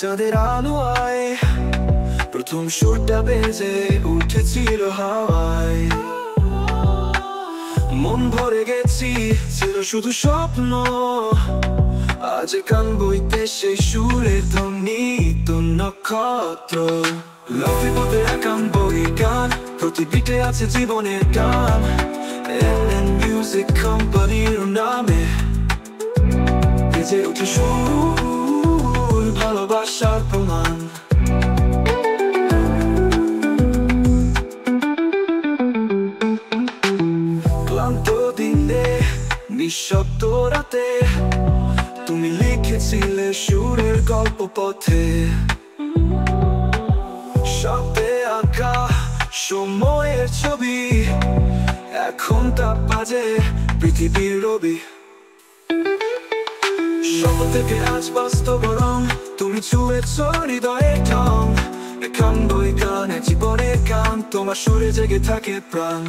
চাঁদের আলোয় প্রথম সুরটা বেজে উঠেছিল হাওয়ায়। মন ভরে গেছি, ছিল শুধু স্বপ্ন, আজ গান বইতে সেই সুরের ধ্বনি তো নক্ষত্র। লফি পথে একান বই গান, প্রতি বিটে আছে জীবনের গান। NN মিউজিক কোম্পানির নামে বেজে ওঠে সুর, ভালোবাসার প্রমাণ। ক্লান্ত দিনে, নিঃশব্দ রাতে, তুমি লিখেছিলে সুরের গল্প পথে। শব্দে আঁকা সময়ের ছবি, এখন তা বাজে পৃথিবীর রবি। স্বপ্ন থেকে আজ বাস্তব রং, তুমি ছুঁয়েছ হৃদয়ের ঢং। একান বই গান, জীবনের গান, তোমার সুরে জেগে থাকে প্রাণ।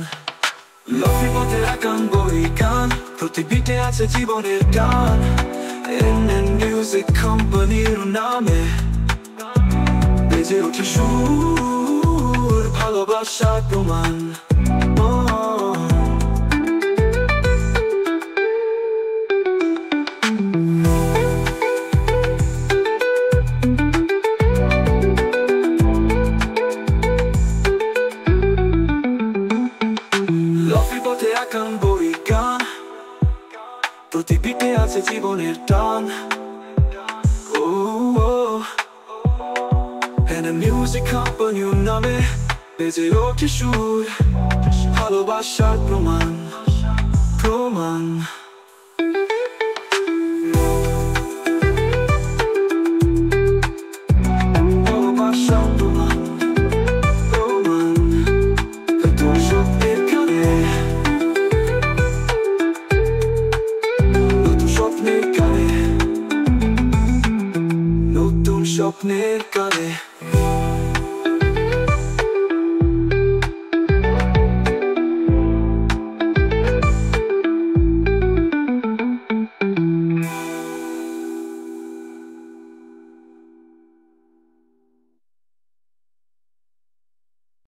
লফি পথে একান বই গান, প্রতি বিটে আছে জীবনের গান। NN মিউজিক কোম্পানির নামে বেজে ওঠে সুর, ভালোবাসার প্রমাণ। লফি পথে একান বই গান, প্রতি বিটে আছে জীবনের টান। NN মিউজিক কোম্পানির নামে বেজে ওঠে সুর, ভালোবাসার প্রমাণ।